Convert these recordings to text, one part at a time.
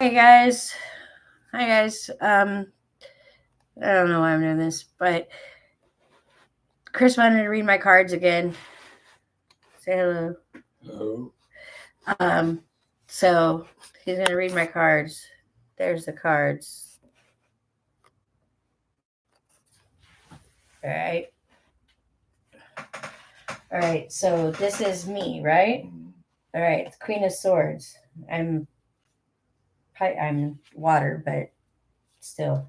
Hey guys. Hi guys. I don't know why I'm doing this, but Chris wanted to read my cards again. Say hello. Hello. Um, so he's gonna read my cards. There's the cards. Alright. Alright, so this is me, right? Alright, Queen of Swords. I'm water, but still.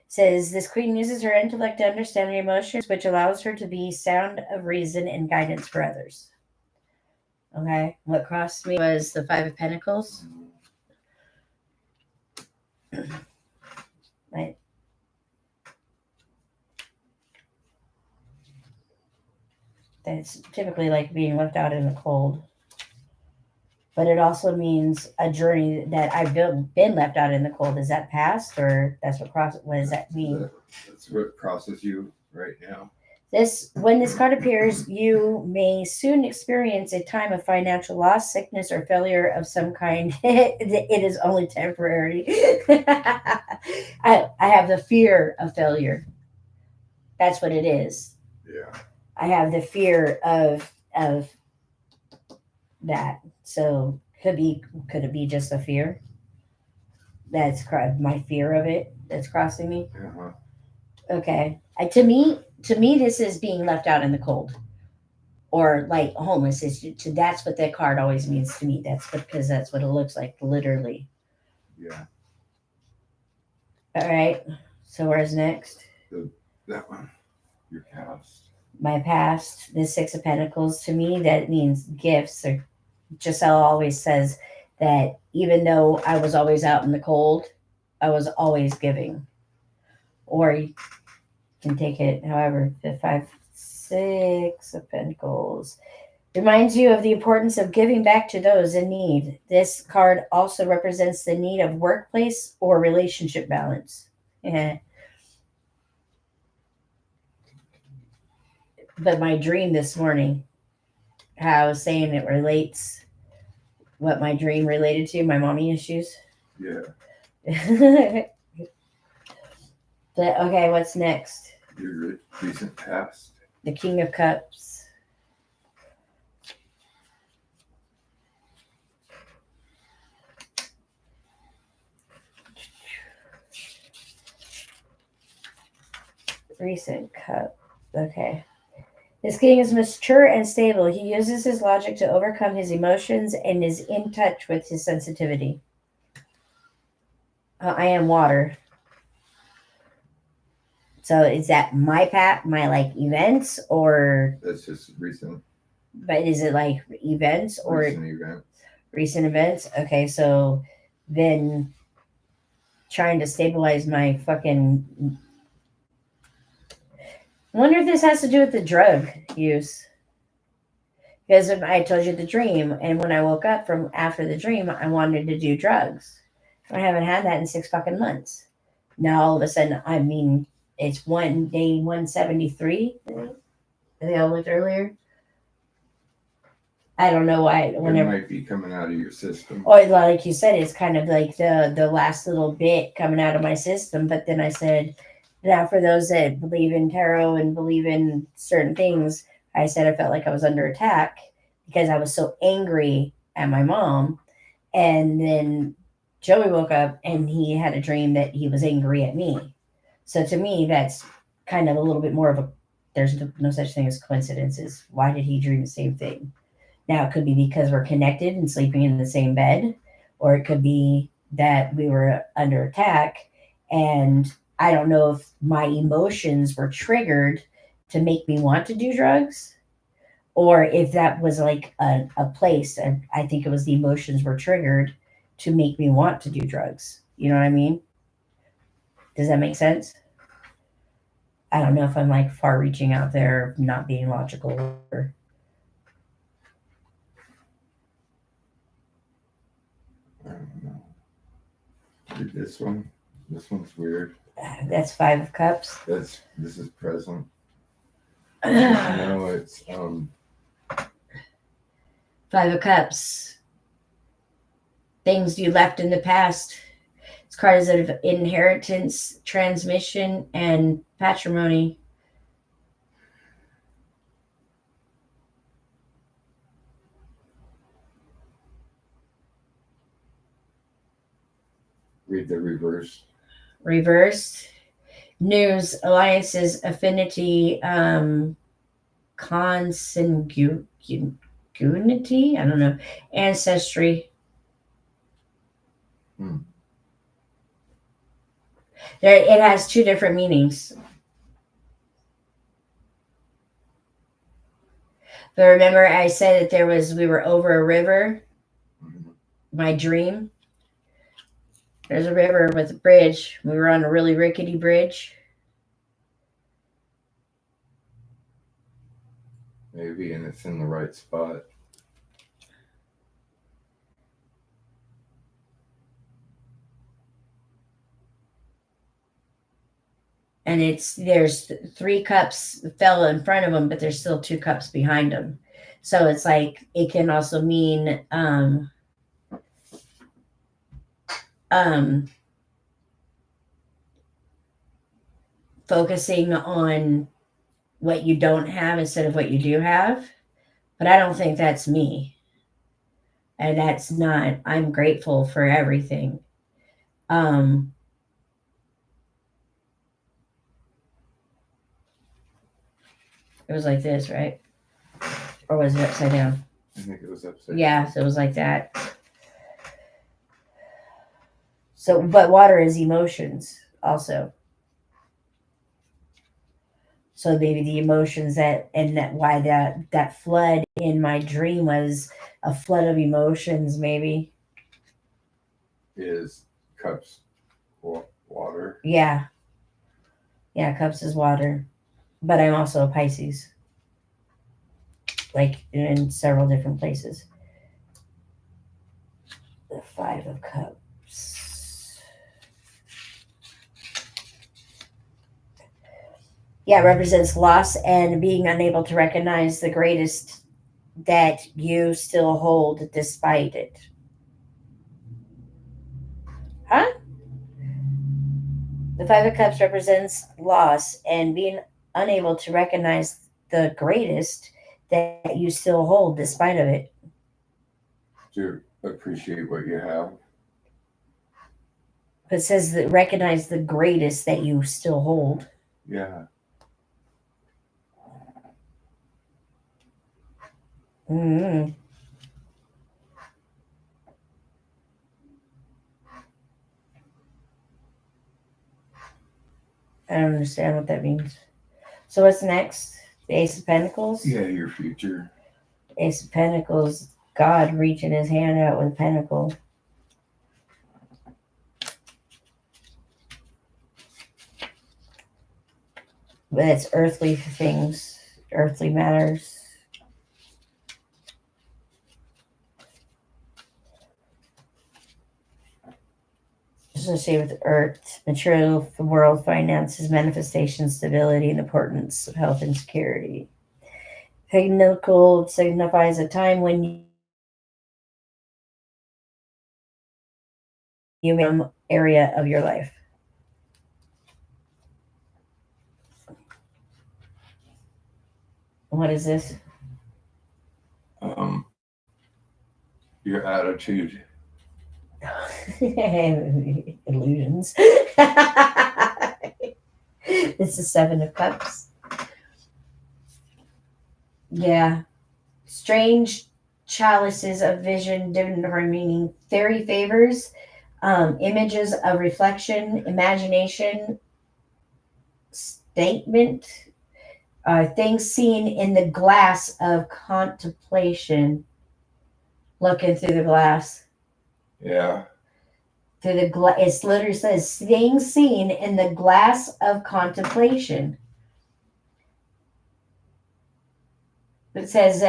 Says this queen uses her intellect to understand her emotions, which allows her to be sound of reason and guidance for others. Okay, what crossed me was the Five of Pentacles. Right. That's typically like being left out in the cold. But it also means a journey that I've been left out in the cold. Is that past, or that's what does that mean? That's what crosses you right now. When this card appears, you may soon experience a time of financial loss, sickness, or failure of some kind. It is only temporary. I have the fear of failure. That's what it is. Yeah. I have the fear of that. So could it be just a fear? That's my fear of it that's crossing me. Uh-huh. Okay. To me, this is being left out in the cold, or like homeless. That's what that card always means to me. Because that's what it looks like, literally. Yeah. All right. So where's next? That one. Your past. My past. The Six of Pentacles. To me, that means gifts. Or Giselle always says that even though I was always out in the cold, I was always giving. Or you can take it however. The Six of Pentacles reminds you of the importance of giving back to those in need. This card also represents the need of workplace or relationship balance. Yeah. But my dream this morning, how I was saying it relates, what my dream related to, my mommy issues. Yeah. Okay, what's next? Your recent past. The King of Cups. Recent cup. Okay. This king is mature and stable. He uses his logic to overcome his emotions and is in touch with his sensitivity. I am water. So is that my like events, or That's just recent. But is it like events or recent events? Okay, so then trying to stabilize my fucking. I wonder if this has to do with the drug use. Because I told you the dream, and when I woke up from after the dream, I wanted to do drugs. I haven't had that in 6 fucking months. Now all of a sudden, I mean, it's day 173. I think I looked earlier. I don't know why. It might be coming out of your system. Or like you said, it's kind of like the last little bit coming out of my system. But then I said, now for those that believe in tarot and believe in certain things, I said I felt like I was under attack because I was so angry at my mom. And then Joey woke up and he had a dream that he was angry at me. So to me, that's kind of a little bit more of a, there's no such thing as coincidences. Why did he dream the same thing? Now, it could be because we're connected and sleeping in the same bed, or it could be that we were under attack. And I don't know if my emotions were triggered to make me want to do drugs, or if that was like a place. And I think it was the emotions were triggered to make me want to do drugs. You know what I mean? Does that make sense? I don't know if I'm like far reaching out there, not being logical. I don't know. This one's weird. That's Five of Cups. This is present. No, it's Five of Cups. Things you left in the past cards of inheritance, transmission, and patrimony. Read the reverse. Reversed. News, alliances, affinity, consanguinity, I don't know, ancestry. Hmm. It has two different meanings. But remember, I said that we were over a river. Mhm. My dream. There's a river with a bridge. We were on a really rickety bridge. Maybe, and it's in the right spot. And there's three cups fell in front of them, but there's still two cups behind them. So it's like it can also mean focusing on what you don't have instead of what you do have. But I don't think that's me. And that's not, I'm grateful for everything. It was like this, right? Or was it upside down? I think it was upside Yeah, down. so it was like that. So, but water is emotions also. So maybe the emotions why that flood in my dream was a flood of emotions, maybe. Is cups water? Yeah. Yeah, cups is water. But I'm also a Pisces. Like in several different places. The Five of Cups. Yeah, it represents loss and being unable to recognize the greatest that you still hold despite it. Huh? The Five of Cups represents loss and being unable to recognize the greatest that you still hold despite of it. To appreciate what you have. It says that recognize the greatest that you still hold. Yeah. Mm-hmm. I don't understand what that means. So what's next? The Ace of Pentacles? Yeah, your future. Ace of Pentacles, God reaching his hand out with a pentacle. But it's earthly things, earthly matters. Associated with earth, material world, finances, manifestation, stability, and importance of health and security. Pinnacle signifies a time when you area of your life. What is this? Your attitude. Illusions. This is Seven of Cups. Yeah. Strange chalices of vision, different meaning. Fairy favors, images of reflection, imagination, statement, things seen in the glass of contemplation. Looking through the glass. Yeah. Through the it literally says things seen in the glass of contemplation. It says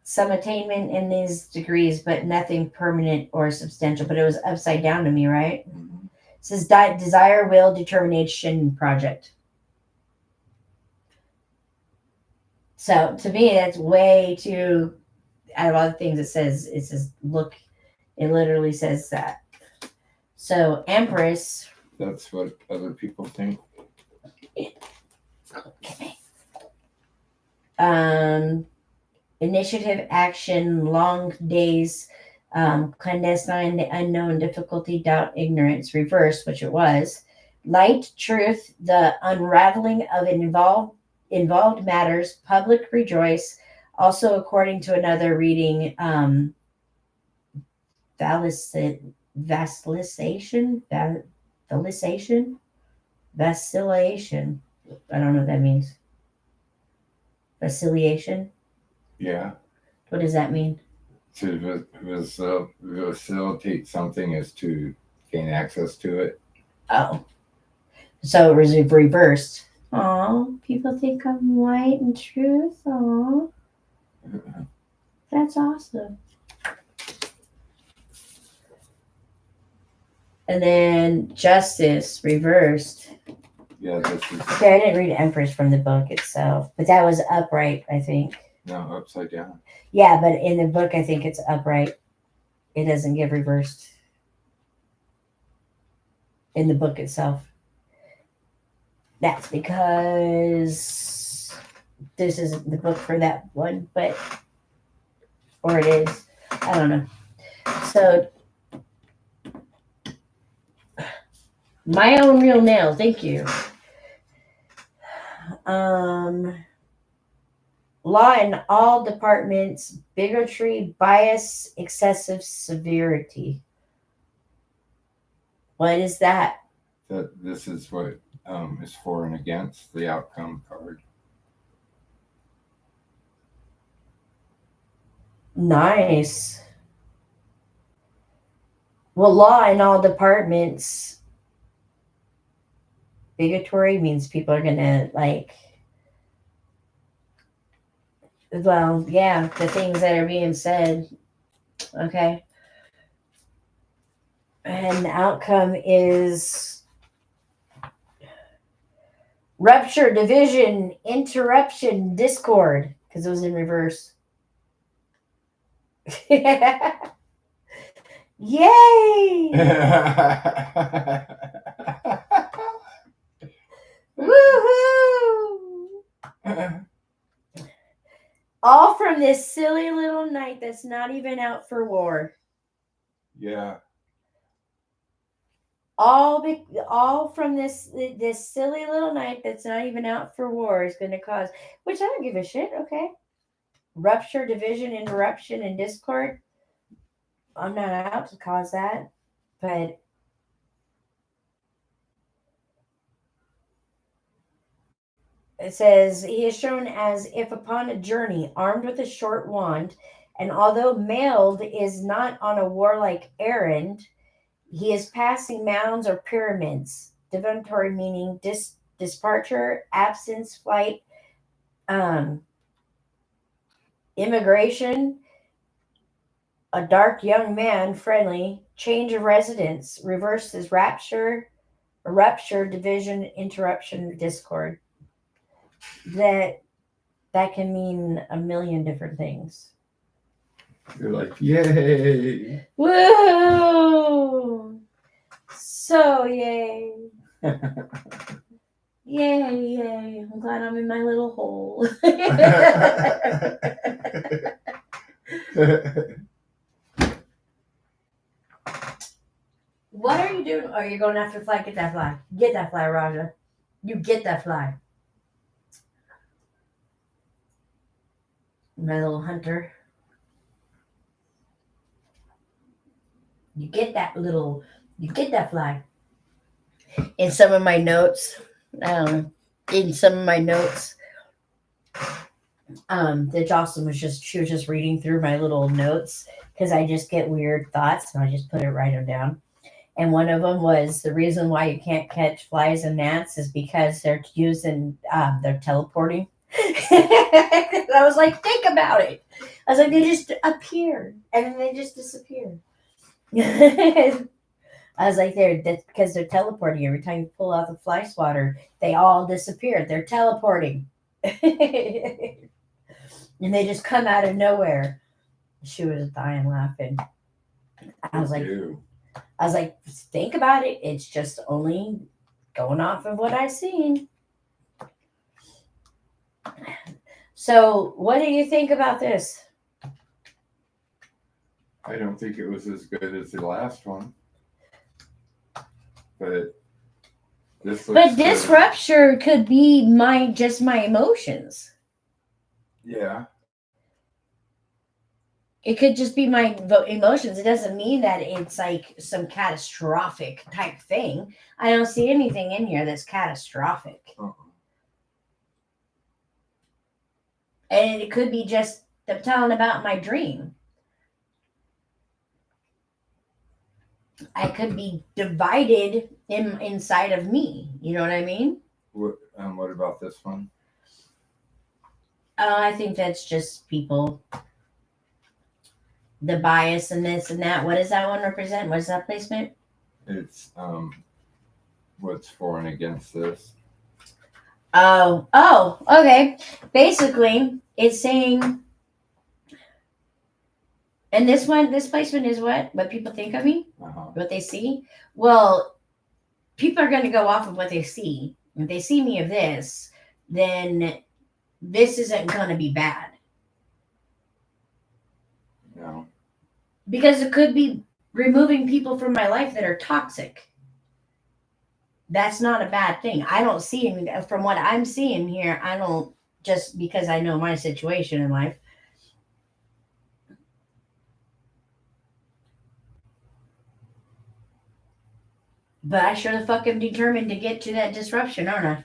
some attainment in these degrees, but nothing permanent or substantial. But it was upside down to me, right? Mm-hmm. It says desire, will, determination, project. So to me, that's way too. Out of all the things it says look. It literally says that. So Empress, That's what other people think. initiative, action, long days, clandestine, the unknown, difficulty, doubt, ignorance, reverse, which it was, light, truth, the unraveling of involved matters, public rejoice. Also, according to another reading, vacillation, vacillation. I don't know what that means. Vacillation. Yeah. What does that mean? To facilitate something is to gain access to it. Oh, so it was reversed. Oh, people think I'm light and truth. Oh, that's awesome. And then justice reversed. Yeah, this is Okay, I didn't read Empress from the book itself, but that was upright, I think. no upside down. Yeah, but in the book, I think it's upright. It doesn't get reversed in the book itself. That's because this isn't the book for that one, but or it is. I don't know. So my own real nail, thank you. Law in all departments, bigotry, bias, excessive severity. What is that? That this is what is for and against the outcome card. Nice. Well, law in all departments, bigotry means people are gonna like, well, yeah, the things that are being said. Okay. And the outcome is rupture, division, interruption, discord, because it was in reverse. Yay! Woohoo! All from this silly little knight that's not even out for war. Yeah. All from this silly little knight that's not even out for war is going to cause, which I don't give a shit. Okay, rupture, division, interruption, and discord. I'm not out to cause that, but it says he is shown as if upon a journey, armed with a short wand, and although mailed is not on a warlike errand, he is passing mounds or pyramids. Divinatory meaning departure, absence, flight, immigration, a dark young man, friendly, change of residence, reverse is rapture, rupture, division, interruption, discord. That can mean a million different things. You're like, yay! Woo! So yay! Yay! I'm glad I'm in my little hole. What are you doing? Are you going after fly? Get that fly. Get that fly, Raja. You get that fly. My little hunter. You get that fly. In some of my notes, that Jocelyn she was just reading through my little notes because I just get weird thoughts and I just write them down. And one of them was the reason why you can't catch flies and gnats is because they're they're teleporting. I was like, think about it. I was like, they just appear and then they just disappear. I was like, that's because they're teleporting. Every time you pull out the fly swatter, they all disappear. They're teleporting. And they just come out of nowhere. She was dying laughing. I was like, I was like, think about it. It's just only going off of what I've seen. So, what do you think about this? I don't think it was as good as the last one, but this looks But this good. rupture could be my emotions. Yeah, It could just be my emotions. It doesn't mean that it's like some catastrophic type thing. I don't see anything in here that's catastrophic. And it could be just them telling about my dream. I could be divided inside of me. You know what I mean? what about this one? I think that's just people, the bias and this and that. What does that one represent? What is that placement? It's what's for and against this. Oh, okay. Basically, it's saying, and this placement is what people think of me, what they see. Well, people are going to go off of what they see. If they see me of this, then this isn't going to be bad. No. Because it could be removing people from my life that are toxic. That's not a bad thing. I don't see any, from what I'm seeing here, I don't, just because I know my situation in life. But I sure the fuck am determined to get to that disruption, aren't I?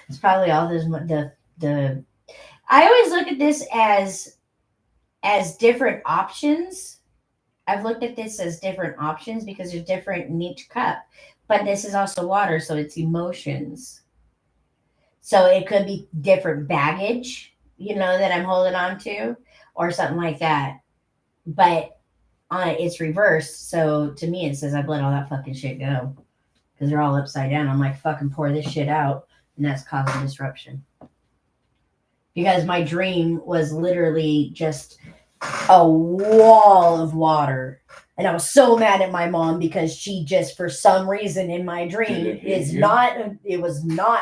It's probably all this the I always look at this as different options. I've looked at this as different options because there's different in each cup. But this is also water, so it's emotions. So it could be different baggage, that I'm holding on to, or something like that. But it's reversed. So to me, it says I've let all that fucking shit go because they're all upside down. I'm like, fucking pour this shit out, and that's causing disruption. Because my dream was literally just a wall of water. And I was so mad at my mom because she just, for some reason in my dream, it was not,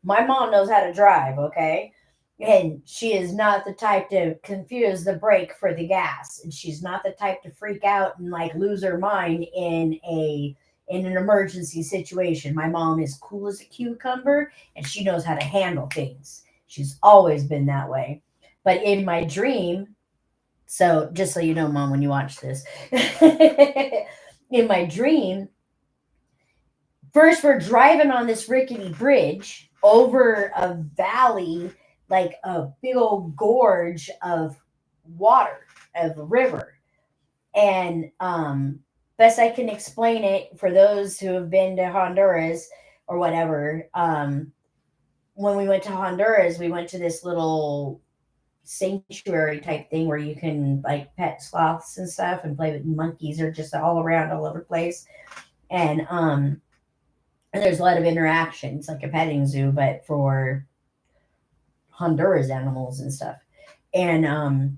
my mom knows how to drive, okay? And she is not the type to confuse the brake for the gas. And she's not the type to freak out and like lose her mind in an emergency situation. My mom is cool as a cucumber and she knows how to handle things. She's always been that way. But in my dream, so just so you know, Mom, when you watch this, in my dream, first we're driving on this rickety bridge over a valley, like a big old gorge of water, of a river. And best I can explain it for those who have been to Honduras or whatever, when we went to Honduras, we went to this little sanctuary type thing where you can like pet sloths and stuff and play with monkeys or just all around all over the place. And there's a lot of interactions, like a petting zoo, but for Honduras animals and stuff. And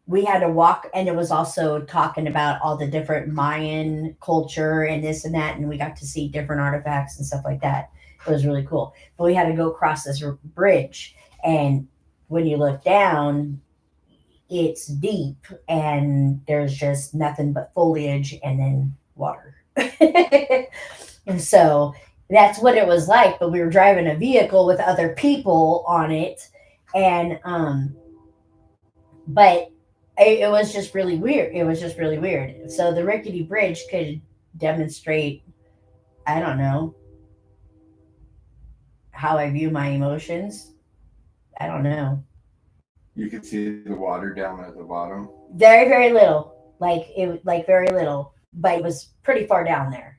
we had to walk, and it was also talking about all the different Mayan culture and this and that, and we got to see different artifacts and stuff like that. It was really cool. But we had to go across this bridge, and when you look down, it's deep, and there's just nothing but foliage and then water. And so that's what it was like. But we were driving a vehicle with other people on it, and but it was just really weird. It was just really weird. So the rickety bridge could demonstrate, I don't know, how I view my emotions. I don't know. You could see the water down at the bottom. Very, very little. Like very little, but it was pretty far down there.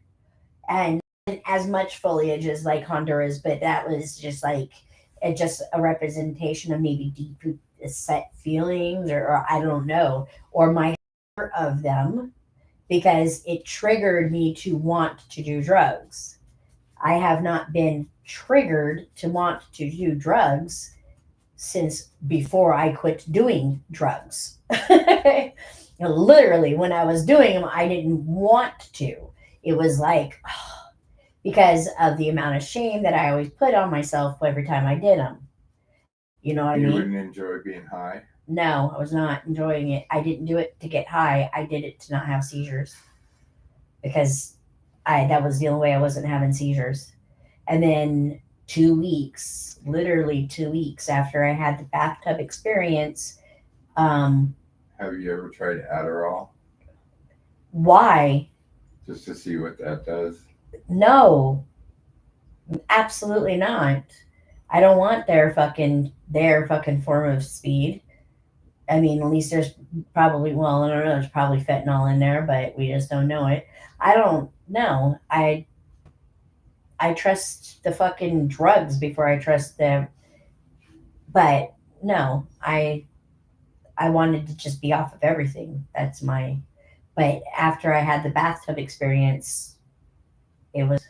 And as much foliage as like Honduras, but that was just like just a representation of maybe deep set feelings, or I don't know, or my of them, because it triggered me to want to do drugs. I have not been triggered to want to do drugs since before I quit doing drugs. Literally, when I was doing them, I didn't want to. It was like, because of the amount of shame that I always put on myself every time I did them. You know what I You mean? wouldn't enjoy being high? No, I was not enjoying it. I didn't do it to get high. I did it to not have seizures because that was the only way I wasn't having seizures. And then 2 weeks, literally 2 weeks after I had the bathtub experience, Have you ever tried Adderall why? just to see what that does? No, absolutely not. I don't want their fucking form of speed. I mean, at least there's probably, well, I don't know, there's probably fentanyl in there, but we just don't know it. I don't know. I trust the fucking drugs before I trust them. But no, I wanted to just be off of everything. That's my. But after I had the bathtub experience, it was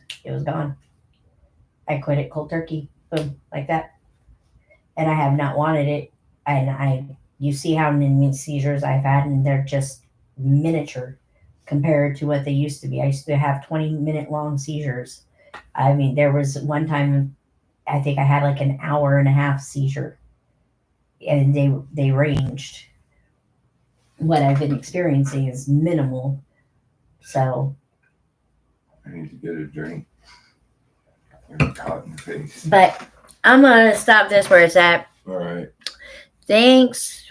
gone. I quit it cold turkey, boom, like that, and I have not wanted it. And you see how many seizures I've had, and they're just miniature compared to what they used to be. I used to have 20-minute long seizures. I mean, there was one time I think I had like an hour and a half seizure, and they ranged. What I've been experiencing is minimal. So, I need to get a drink. I'm caught in the face. but I'm gonna stop this where it's at. All right. Thanks